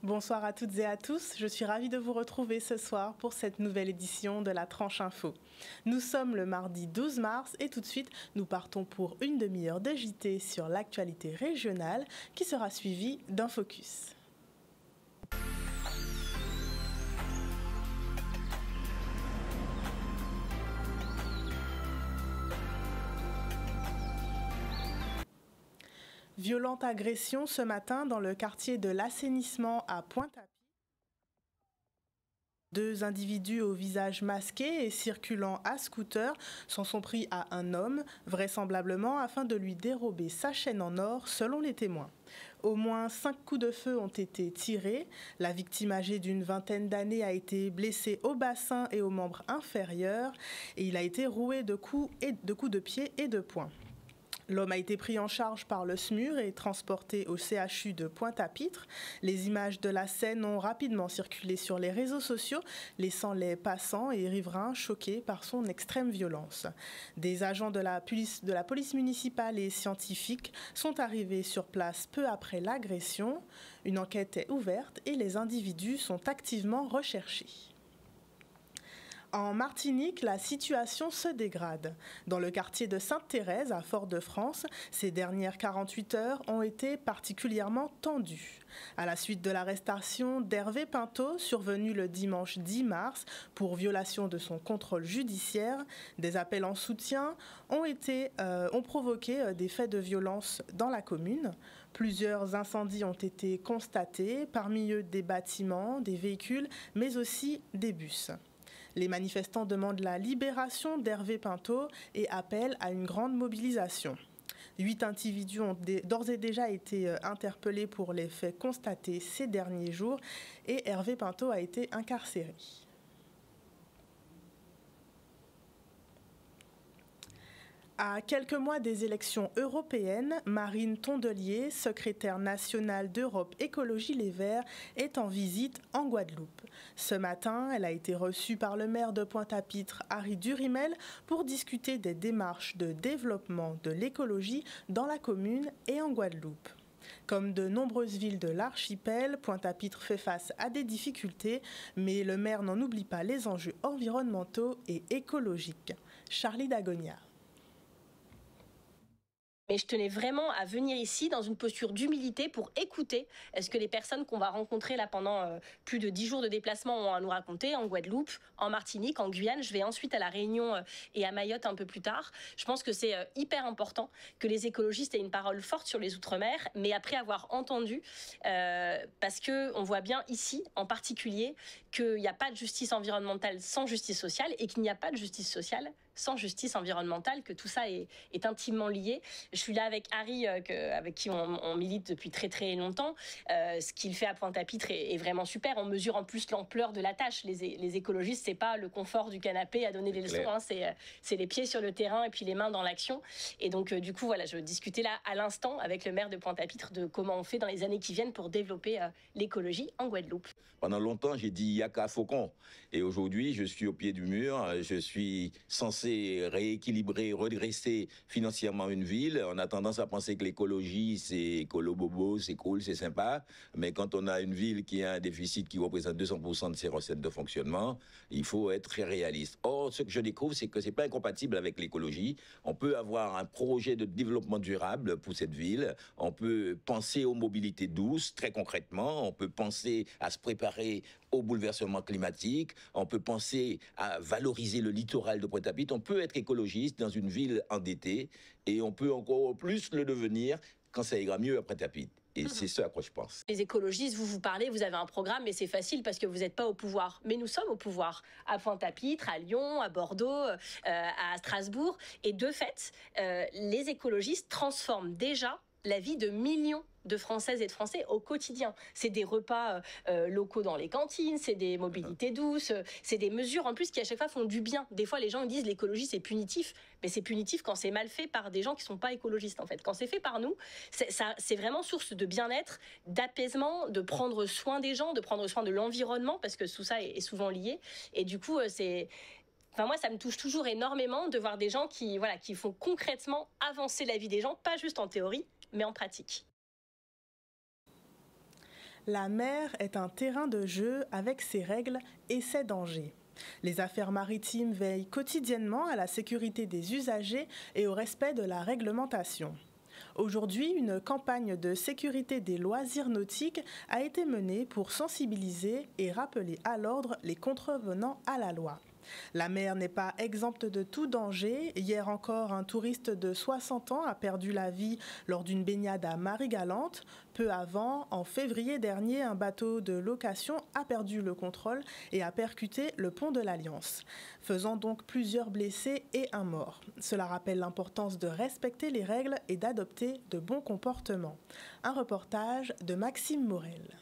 Bonsoir à toutes et à tous, je suis ravie de vous retrouver ce soir pour cette nouvelle édition de la Tranche Info. Nous sommes le mardi 12 mars et tout de suite nous partons pour une demi-heure de JT sur l'actualité régionale qui sera suivie d'un focus. Violente agression ce matin dans le quartier de l'Assainissement à Pointe-à-Pitre. Deux individus au visage masqué et circulant à scooter s'en sont pris à un homme, vraisemblablement afin de lui dérober sa chaîne en or, selon les témoins. Au moins 5 coups de feu ont été tirés. La victime âgée d'une vingtaine d'années a été blessée au bassin et aux membres inférieurs et il a été roué de coups de pied et de poing. L'homme a été pris en charge par le SMUR et transporté au CHU de Pointe-à-Pitre. Les images de la scène ont rapidement circulé sur les réseaux sociaux, laissant les passants et riverains choqués par son extrême violence. Des agents de la police municipale et scientifiques sont arrivés sur place peu après l'agression. Une enquête est ouverte et les individus sont activement recherchés. En Martinique, la situation se dégrade. Dans le quartier de Sainte-Thérèse, à Fort-de-France, ces dernières 48 heures ont été particulièrement tendues. À la suite de l'arrestation d'Hervé Pinto, survenu le dimanche 10 mars pour violation de son contrôle judiciaire, des appels en soutien ont provoqué des faits de violence dans la commune. Plusieurs incendies ont été constatés, parmi eux des bâtiments, des véhicules, mais aussi des bus. Les manifestants demandent la libération d'Hervé Pinto et appellent à une grande mobilisation. 8 individus ont d'ores et déjà été interpellés pour les faits constatés ces derniers jours et Hervé Pinto a été incarcéré. À quelques mois des élections européennes, Marine Tondelier, secrétaire nationale d'Europe Écologie Les Verts, est en visite en Guadeloupe. Ce matin, elle a été reçue par le maire de Pointe-à-Pitre, Harry Durimel, pour discuter des démarches de développement de l'écologie dans la commune et en Guadeloupe. Comme de nombreuses villes de l'archipel, Pointe-à-Pitre fait face à des difficultés, mais le maire n'en oublie pas les enjeux environnementaux et écologiques. Charlie Dagonia. Mais je tenais vraiment à venir ici dans une posture d'humilité pour écouter ce que les personnes qu'on va rencontrer là pendant plus de 10 jours de déplacement ont à nous raconter en Guadeloupe, en Martinique, en Guyane. Je vais ensuite à La Réunion et à Mayotte un peu plus tard. Je pense que c'est hyper important que les écologistes aient une parole forte sur les Outre-mer, mais après avoir entendu, parce qu'on voit bien ici en particulier qu'il n'y a pas de justice environnementale sans justice sociale et qu'il n'y a pas de justice sociale sans justice environnementale, que tout ça est intimement lié. Je suis là avec Harry, avec qui on milite depuis très très longtemps. Ce qu'il fait à Pointe-à-Pitre est vraiment super. On mesure en plus l'ampleur de la tâche. Les écologistes, c'est pas le confort du canapé à donner des leçons, hein, c'est les pieds sur le terrain et puis les mains dans l'action. Et donc du coup, voilà, je discutais là à l'instant avec le maire de Pointe-à-Pitre de comment on fait dans les années qui viennent pour développer l'écologie en Guadeloupe. Pendant longtemps, j'ai dit Yaka Faucon. Et aujourd'hui, je suis au pied du mur. Je suis censé rééquilibrer, redresser financièrement une ville. On a tendance à penser que l'écologie, c'est écolo-bobo, c'est cool, c'est sympa. Mais quand on a une ville qui a un déficit qui représente 200% de ses recettes de fonctionnement, il faut être très réaliste. Or, ce que je découvre, c'est que c'est pas incompatible avec l'écologie. On peut avoir un projet de développement durable pour cette ville. On peut penser aux mobilités douces, très concrètement. On peut penser à se préparer au bouleversement climatique. On peut penser à valoriser le littoral de Pointe-à-Pitre. On peut être écologiste dans une ville endettée et on peut encore plus le devenir quand ça ira mieux à Pointe-à-Pitre. Et c'est ce à quoi je pense. Les écologistes, vous parlez, vous avez un programme, mais c'est facile parce que vous n'êtes pas au pouvoir. Mais nous sommes au pouvoir à Pointe-à-Pitre, à Lyon, à Bordeaux, à Strasbourg. Et de fait, les écologistes transforment déjà la vie de millions de Françaises et de Français au quotidien. C'est des repas locaux dans les cantines, c'est des mobilités douces, c'est des mesures en plus qui à chaque fois font du bien. Des fois les gens disent l'écologie c'est punitif, mais c'est punitif quand c'est mal fait par des gens qui sont pas écologistes en fait. Quand c'est fait par nous, c'est vraiment source de bien-être, d'apaisement, de prendre soin des gens, de prendre soin de l'environnement parce que tout ça est souvent lié. Et du coup Enfin, moi, ça me touche toujours énormément de voir des gens qui font concrètement avancer la vie des gens, pas juste en théorie, mais en pratique. La mer est un terrain de jeu avec ses règles et ses dangers. Les affaires maritimes veillent quotidiennement à la sécurité des usagers et au respect de la réglementation. Aujourd'hui, une campagne de sécurité des loisirs nautiques a été menée pour sensibiliser et rappeler à l'ordre les contrevenants à la loi. La mer n'est pas exempte de tout danger. Hier encore, un touriste de 60 ans a perdu la vie lors d'une baignade à Marie-Galante. Peu avant, en février dernier, un bateau de location a perdu le contrôle et a percuté le pont de l'Alliance, faisant donc plusieurs blessés et un mort. Cela rappelle l'importance de respecter les règles et d'adopter de bons comportements. Un reportage de Maxime Morel.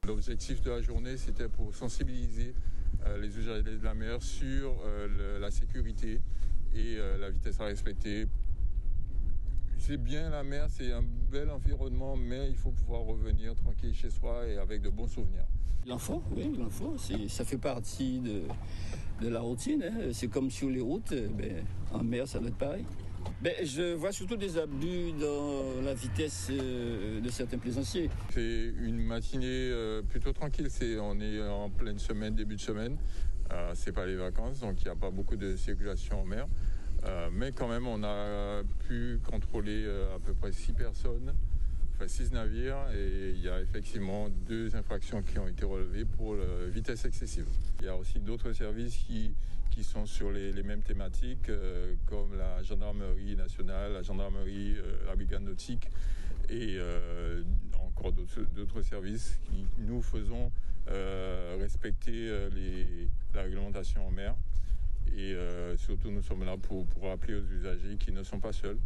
L'objectif de la journée, c'était pour sensibiliser les usagers de la mer sur la sécurité et la vitesse à respecter. C'est bien la mer, c'est un bel environnement, mais il faut pouvoir revenir tranquille chez soi et avec de bons souvenirs. Il en faut, oui, il en faut. Ça fait partie de la routine. Hein. C'est comme sur les routes, en mer, ça doit être pareil. Je vois surtout des abus dans la vitesse de certains plaisanciers. C'est une matinée plutôt tranquille. On est en pleine semaine, début de semaine. C'est pas les vacances, donc il n'y a pas beaucoup de circulation en mer. Mais quand même, on a pu contrôler à peu près 6 personnes, enfin 6 navires, et il y a effectivement 2 infractions qui ont été relevées pour vitesse excessive. Il y a aussi d'autres services qui sont sur les mêmes thématiques, comme la gendarmerie nationale, la gendarmerie, la brigade nautique, et encore d'autres services qui nous faisons respecter la réglementation en mer. Et surtout, nous sommes là pour rappeler aux usagers qu'ils ne sont pas seuls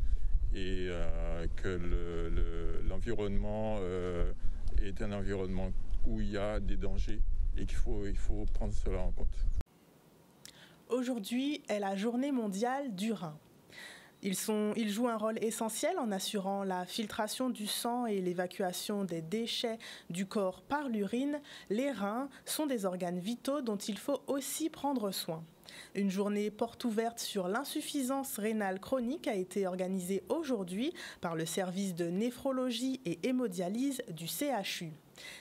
et que l'environnement est un environnement où il y a des dangers et qu'il faut prendre cela en compte. Aujourd'hui est la journée mondiale du rein. Ils jouent un rôle essentiel en assurant la filtration du sang et l'évacuation des déchets du corps par l'urine. Les reins sont des organes vitaux dont il faut aussi prendre soin. Une journée porte ouverte sur l'insuffisance rénale chronique a été organisée aujourd'hui par le service de néphrologie et hémodialyse du CHU.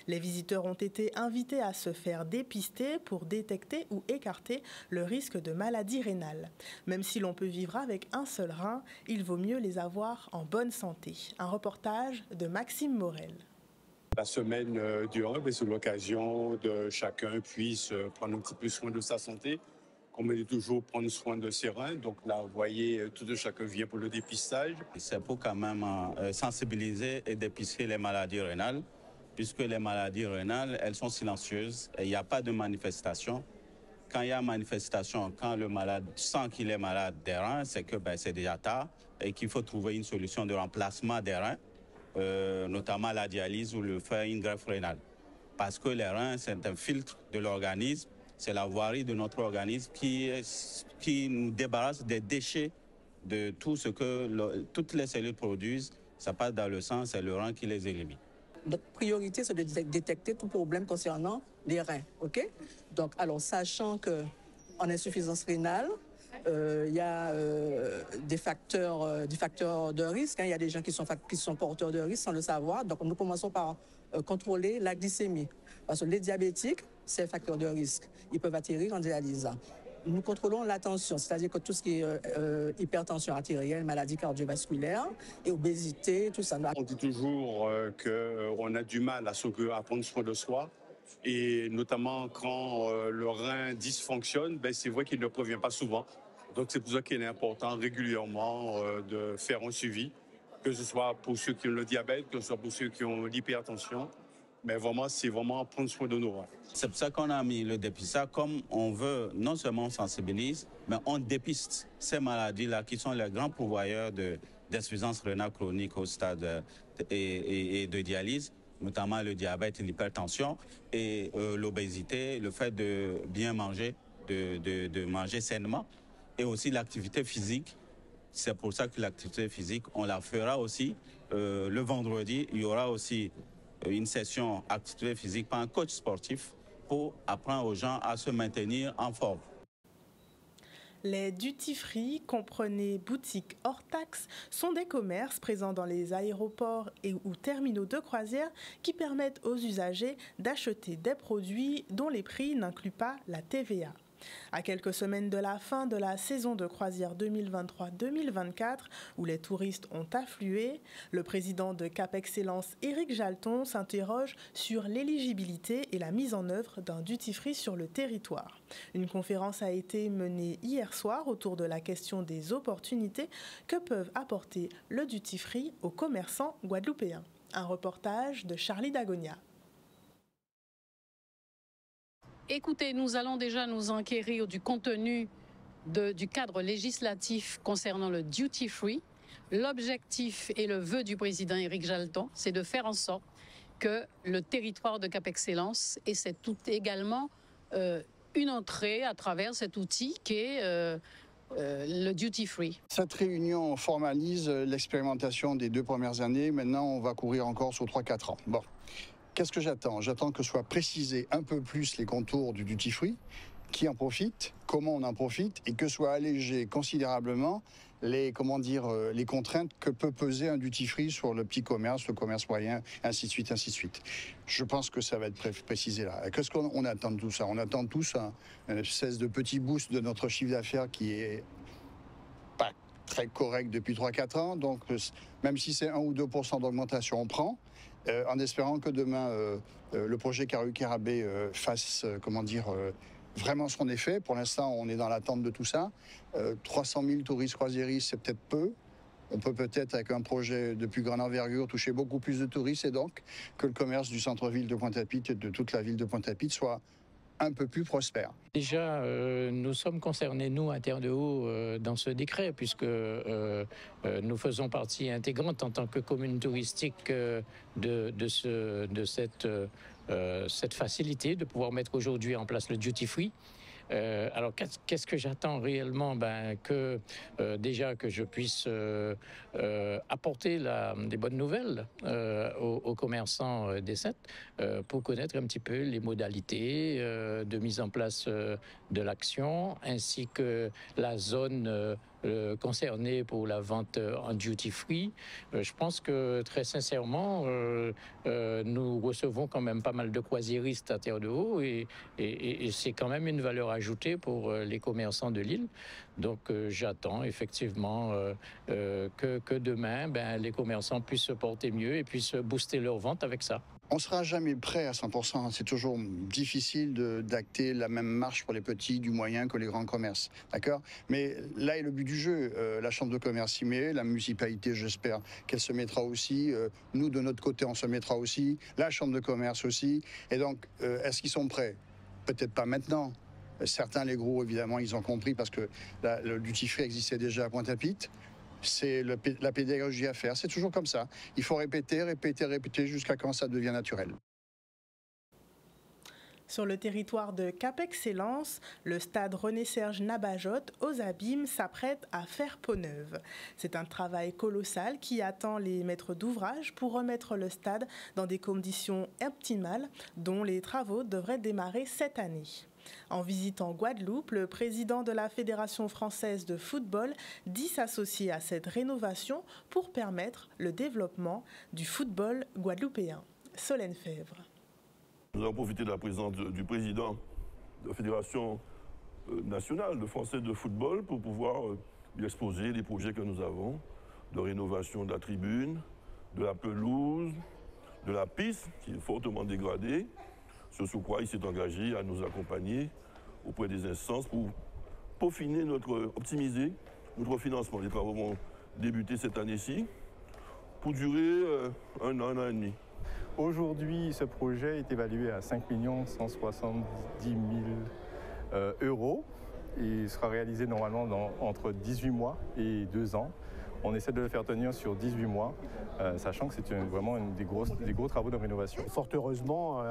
Les visiteurs ont été invités à se faire dépister pour détecter ou écarter le risque de maladie rénale. Même si l'on peut vivre avec un seul rein, il vaut mieux les avoir en bonne santé. Un reportage de Maxime Morel. La semaine du rein, c'est l'occasion de chacun puisse prendre un petit peu soin de sa santé. Comme il est toujours prendre soin de ses reins. Donc là, vous voyez, tout chacun vient pour le dépistage. C'est pour quand même sensibiliser et dépister les maladies rénales, puisque les maladies rénales, elles sont silencieuses et il n'y a pas de manifestation. Quand il y a manifestation, quand le malade sent qu'il est malade des reins, c'est que c'est déjà tard et qu'il faut trouver une solution de remplacement des reins, notamment la dialyse ou le faire une greffe rénale. Parce que les reins, c'est un filtre de l'organisme. C'est la voirie de notre organisme qui nous débarrasse des déchets de tout ce que toutes les cellules produisent. Ça passe dans le sang, c'est le rein qui les élimine. Notre priorité, c'est de détecter tout problème concernant les reins. OK? Donc, alors, sachant qu'en insuffisance rénale, il y a des facteurs de risque. Hein. Il y a des gens qui sont porteurs de risque sans le savoir. Donc, nous commençons par contrôler la glycémie. Parce que les diabétiques, c'est un facteur de risque. Ils peuvent atterrir en dialyse. Nous contrôlons la tension, c'est-à-dire que tout ce qui est hypertension artérielle, maladie cardiovasculaire et obésité, tout ça. On dit toujours qu'on a du mal à prendre soin de soi. Et notamment quand le rein dysfonctionne, c'est vrai qu'il ne provient pas souvent. Donc c'est pour ça qu'il est important régulièrement de faire un suivi, que ce soit pour ceux qui ont le diabète, que ce soit pour ceux qui ont l'hypertension. Mais vraiment, c'est vraiment prendre soin de nos reins. C'est pour ça qu'on a mis le dépistage, comme on veut, non seulement on sensibilise, mais on dépiste ces maladies-là qui sont les grands pourvoyeurs de d'insuffisance rénale chronique au stade et de dialyse, notamment le diabète et l'hypertension, et l'obésité, le fait de bien manger, de manger sainement, et aussi l'activité physique. C'est pour ça que l'activité physique, on la fera aussi le vendredi. Il y aura aussi une session activité physique par un coach sportif pour apprendre aux gens à se maintenir en forme. Les duty-free, comprenez boutiques hors taxes, sont des commerces présents dans les aéroports ou terminaux de croisière qui permettent aux usagers d'acheter des produits dont les prix n'incluent pas la TVA. À quelques semaines de la fin de la saison de croisière 2023-2024, où les touristes ont afflué, le président de Cap Excellence, Éric Jalton, s'interroge sur l'éligibilité et la mise en œuvre d'un duty-free sur le territoire. Une conférence a été menée hier soir autour de la question des opportunités que peuvent apporter le duty-free aux commerçants guadeloupéens. Un reportage de Charlie Dagonia. Écoutez, nous allons déjà nous enquérir du contenu du cadre législatif concernant le duty-free. L'objectif et le vœu du président Éric Jalton, c'est de faire en sorte que le territoire de Cap Excellence ait également une entrée à travers cet outil qui est le duty-free. Cette réunion formalise l'expérimentation des 2 premières années. Maintenant, on va courir encore sur 3-4 ans. Bon. Qu'est-ce que j'attends? J'attends que soient précisés un peu plus les contours du duty-free, qui en profite, comment on en profite, et que soient allégées considérablement les contraintes que peut peser un duty-free sur le petit commerce, le commerce moyen, ainsi de suite, ainsi de suite. Je pense que ça va être précisé là. Qu'est-ce qu'on attend de tout ça? On attend tous un espèce de petit boost de notre chiffre d'affaires qui est pas très correct depuis 3-4 ans. Donc, même si c'est 1 ou 2% d'augmentation, on prend. En espérant que demain, le projet Caru-Carabé fasse, vraiment son effet. Pour l'instant, on est dans l'attente de tout ça. 300 000 touristes croisiéristes, c'est peut-être peu. On peut peut-être, avec un projet de plus grande envergure, toucher beaucoup plus de touristes et donc que le commerce du centre-ville de Pointe-à-Pitre et de toute la ville de Pointe-à-Pitre soit un peu plus prospère. Déjà, nous sommes concernés, nous, à Terre de Haut, dans ce décret, puisque nous faisons partie intégrante en tant que commune touristique de cette facilité de pouvoir mettre aujourd'hui en place le duty-free. Alors, qu'est-ce que j'attends réellement? Déjà que je puisse apporter des bonnes nouvelles aux commerçants des 7 pour connaître un petit peu les modalités de mise en place de l'action, ainsi que la zone concernés pour la vente en duty-free. Je pense que très sincèrement, nous recevons quand même pas mal de croisiéristes à Terre de Haut et c'est quand même une valeur ajoutée pour les commerçants de l'île. Donc j'attends effectivement que demain, les commerçants puissent se porter mieux et puissent booster leur vente avec ça. On ne sera jamais prêt à 100%. C'est toujours difficile d'acter la même marche pour les petits, du moyen que les grands commerces. D'accord? Mais là est le but du jeu. La Chambre de commerce y met, la municipalité, j'espère qu'elle se mettra aussi. Nous, de notre côté, on se mettra aussi. La Chambre de commerce aussi. Et donc, est-ce qu'ils sont prêts? Peut-être pas maintenant. Certains, les gros, évidemment, ils ont compris parce que le duty-free existait déjà à Pointe-à-Pitre. C'est la pédagogie à faire. C'est toujours comme ça. Il faut répéter jusqu'à quand ça devient naturel. Sur le territoire de Cap Excellence, le stade René-Serge Nabajot aux Abîmes s'apprête à faire peau neuve. C'est un travail colossal qui attend les maîtres d'ouvrage pour remettre le stade dans des conditions optimales dont les travaux devraient démarrer cette année. En visitant Guadeloupe, le président de la Fédération française de football dit s'associer à cette rénovation pour permettre le développement du football guadeloupéen. Solène Fèvre. Nous avons profité de la présence du président de la Fédération nationale de français de football pour pouvoir lui exposer les projets que nous avons de rénovation de la tribune, de la pelouse, de la piste qui est fortement dégradée. Ce sur quoi il s'est engagé à nous accompagner auprès des instances pour peaufiner optimiser notre financement. Les travaux vont débuter cette année-ci pour durer un an et demi. Aujourd'hui, ce projet est évalué à 5 170 000 euros. Il sera réalisé normalement entre 18 mois et 2 ans. On essaie de le faire tenir sur 18 mois, sachant que c'est vraiment des gros travaux de rénovation. Fort heureusement,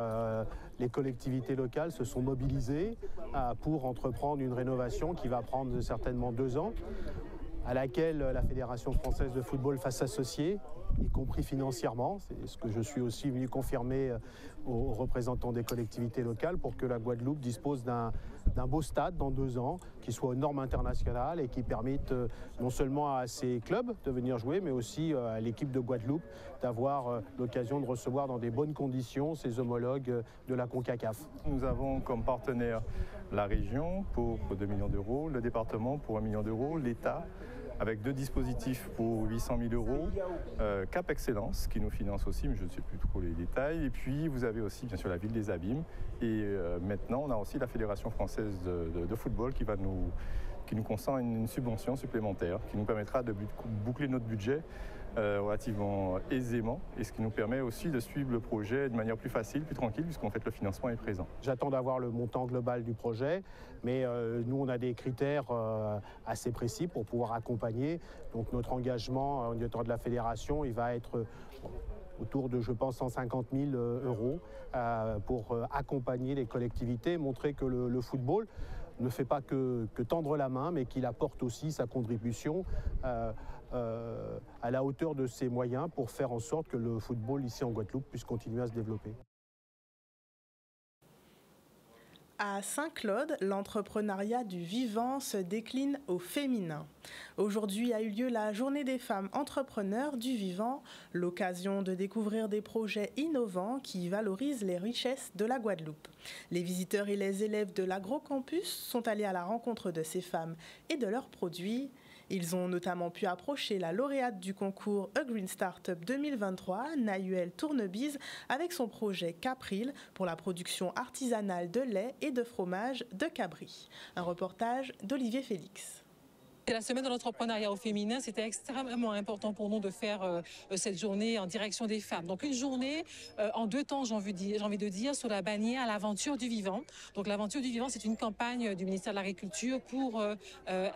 les collectivités locales se sont mobilisées pour entreprendre une rénovation qui va prendre certainement 2 ans, à laquelle la Fédération française de football va s'associer, y compris financièrement. C'est ce que je suis aussi venu confirmer aux représentants des collectivités locales pour que la Guadeloupe dispose d'un beau stade dans 2 ans, qui soit aux normes internationales et qui permette non seulement à ses clubs de venir jouer, mais aussi à l'équipe de Guadeloupe d'avoir l'occasion de recevoir dans des bonnes conditions ses homologues de la CONCACAF. Nous avons comme partenaire la région pour 2 millions d'euros, le département pour 1 million d'euros, l'État avec 2 dispositifs pour 800 000 euros, Cap Excellence qui nous finance aussi, mais je ne sais plus trop les détails. Et puis vous avez aussi bien sûr la ville des Abîmes. Et maintenant on a aussi la Fédération française de football qui nous consent une subvention supplémentaire qui nous permettra de boucler notre budget relativement aisément, et ce qui nous permet aussi de suivre le projet de manière plus facile, plus tranquille, puisqu'en fait le financement est présent. J'attends d'avoir le montant global du projet, mais nous on a des critères assez précis pour pouvoir accompagner. Donc notre engagement au niveau de la fédération, il va être autour de, je pense, 150 000 euros pour accompagner les collectivités, montrer que le football ne fait pas que tendre la main, mais qu'il apporte aussi sa contribution à la hauteur de ses moyens pour faire en sorte que le football ici en Guadeloupe puisse continuer à se développer. À Saint-Claude, l'entrepreneuriat du vivant se décline au féminin. Aujourd'hui a eu lieu la Journée des femmes entrepreneurs du vivant, l'occasion de découvrir des projets innovants qui valorisent les richesses de la Guadeloupe. Les visiteurs et les élèves de l'Agrocampus sont allés à la rencontre de ces femmes et de leurs produits. Ils ont notamment pu approcher la lauréate du concours A Green Startup 2023, Nahuel Tournebise, avec son projet Capril pour la production artisanale de lait et de fromage de Cabri. Un reportage d'Olivier Félix. La semaine de l'entrepreneuriat au féminin, c'était extrêmement important pour nous de faire cette journée en direction des femmes. Donc une journée en 2 temps, j'ai envie de dire, sous la bannière l'aventure du vivant. Donc l'aventure du vivant, c'est une campagne du ministère de l'Agriculture pour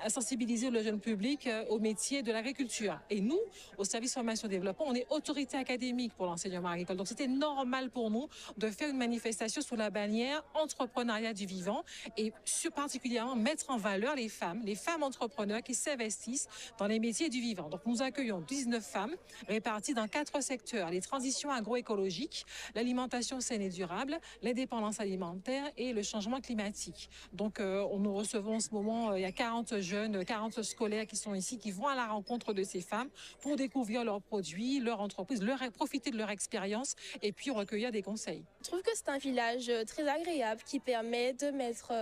sensibiliser le jeune public au métier de l'agriculture. Et nous, au service formation et développement, on est autorité académique pour l'enseignement agricole. Donc c'était normal pour nous de faire une manifestation sous la bannière entrepreneuriat du vivant et particulièrement mettre en valeur les femmes entrepreneurs qui s'investissent dans les métiers du vivant. Donc nous accueillons 19 femmes réparties dans 4 secteurs: les transitions agroécologiques, l'alimentation saine et durable, l'indépendance alimentaire et le changement climatique. Donc nous recevons en ce moment, il y a 40 jeunes, 40 scolaires qui sont ici, qui vont à la rencontre de ces femmes pour découvrir leurs produits, leur entreprise, profiter de leur expérience et puis recueillir des conseils. Je trouve que c'est un village très agréable qui permet de mettre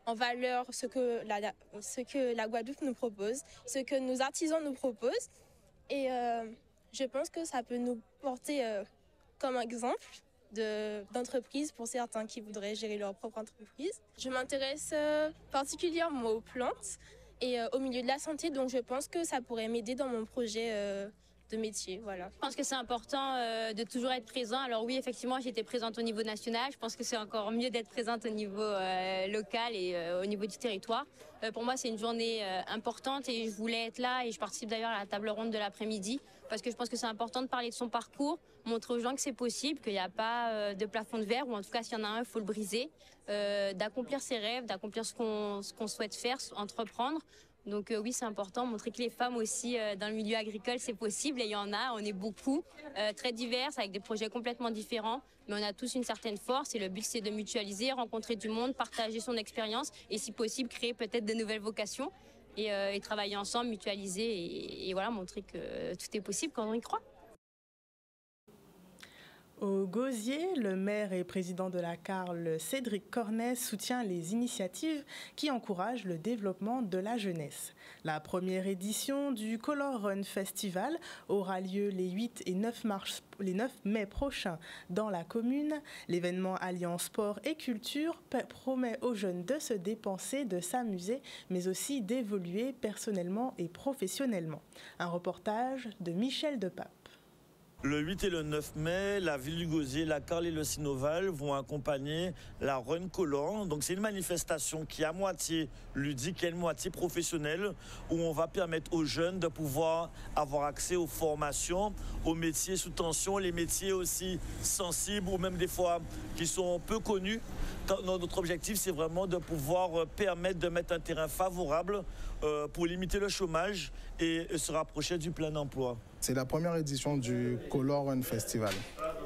en valeur ce que la Guadeloupe nous propose, ce que nos artisans nous proposent. Et je pense que ça peut nous porter comme exemple d'entreprise pour certains qui voudraient gérer leur propre entreprise. Je m'intéresse particulièrement aux plantes et au milieu de la santé, donc je pense que ça pourrait m'aider dans mon projet de métier, voilà. Je pense que c'est important de toujours être présent. Alors oui, effectivement, j'étais présente au niveau national. Je pense que c'est encore mieux d'être présente au niveau local et au niveau du territoire. Pour moi, c'est une journée importante et je voulais être là et je participe d'ailleurs à la table ronde de l'après-midi parce que je pense que c'est important de parler de son parcours, montrer aux gens que c'est possible, qu'il n'y a pas de plafond de verre ou en tout cas s'il y en a un, il faut le briser, d'accomplir ses rêves, d'accomplir ce qu'on souhaite faire, entreprendre. Donc oui, c'est important, montrer que les femmes aussi dans le milieu agricole, c'est possible et il y en a, on est beaucoup, très diverses, avec des projets complètement différents, mais on a tous une certaine force et le but c'est de mutualiser, rencontrer du monde, partager son expérience et si possible créer peut-être de nouvelles vocations et travailler ensemble, mutualiser et voilà, montrer que tout est possible quand on y croit. Au Gosier, le maire et président de la CARL, Cédric Cornet, soutient les initiatives qui encouragent le développement de la jeunesse. La première édition du Color Run Festival aura lieu les 8 et 9 mai prochains dans la commune. L'événement alliant sport et culture promet aux jeunes de se dépenser, de s'amuser, mais aussi d'évoluer personnellement et professionnellement. Un reportage de Michel Depape. Le 8 et le 9 mai, la ville du Gosier, la Carle et le Sinoval vont accompagner la Run Color. Donc c'est une manifestation qui est à moitié ludique et à moitié professionnelle, où on va permettre aux jeunes de pouvoir avoir accès aux formations, aux métiers sous tension, les métiers aussi sensibles ou même des fois qui sont peu connus. Notre objectif, c'est vraiment de pouvoir permettre de mettre un terrain favorable pour limiter le chômage et se rapprocher du plein emploi. C'est la première édition du Color Run Festival.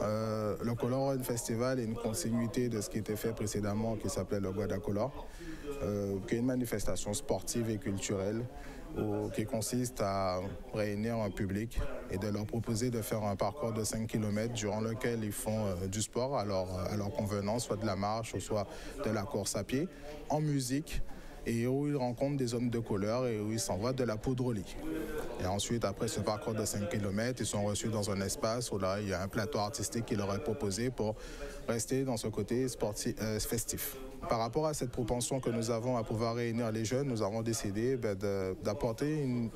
Le Color Run Festival est une continuité de ce qui était fait précédemment, qui s'appelait le Guadacolor, qui est une manifestation sportive et culturelle qui consiste à réunir un public et de leur proposer de faire un parcours de 5 km durant lequel ils font du sport à leur convenance, soit de la marche ou soit de la course à pied, en musique, et où ils rencontrent des hommes de couleur et où ils s'envoient de la poudre au lit. Et ensuite, après ce parcours de 5 km, ils sont reçus dans un espace où là, il y a un plateau artistique qui leur est proposé pour rester dans ce côté sportif, festif. Par rapport à cette propension que nous avons à pouvoir réunir les jeunes, nous avons décidé d'apporter une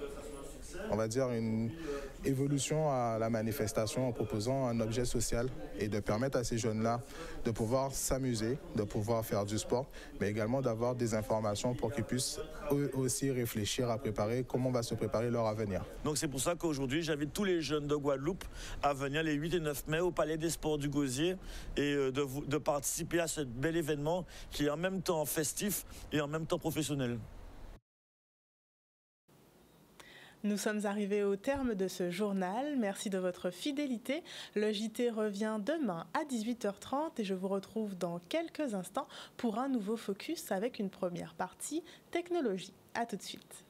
évolution à la manifestation en proposant un objet social et de permettre à ces jeunes-là de pouvoir s'amuser, de pouvoir faire du sport, mais également d'avoir des informations pour qu'ils puissent eux aussi réfléchir à préparer comment va se préparer leur avenir. Donc c'est pour ça qu'aujourd'hui, j'invite tous les jeunes de Guadeloupe à venir les 8 et 9 mai au Palais des Sports du Gosier et de participer à ce bel événement qui est en même temps festif et en même temps professionnel. Nous sommes arrivés au terme de ce journal. Merci de votre fidélité. Le JT revient demain à 18h30 et je vous retrouve dans quelques instants pour un nouveau focus avec une première partie technologie. À tout de suite.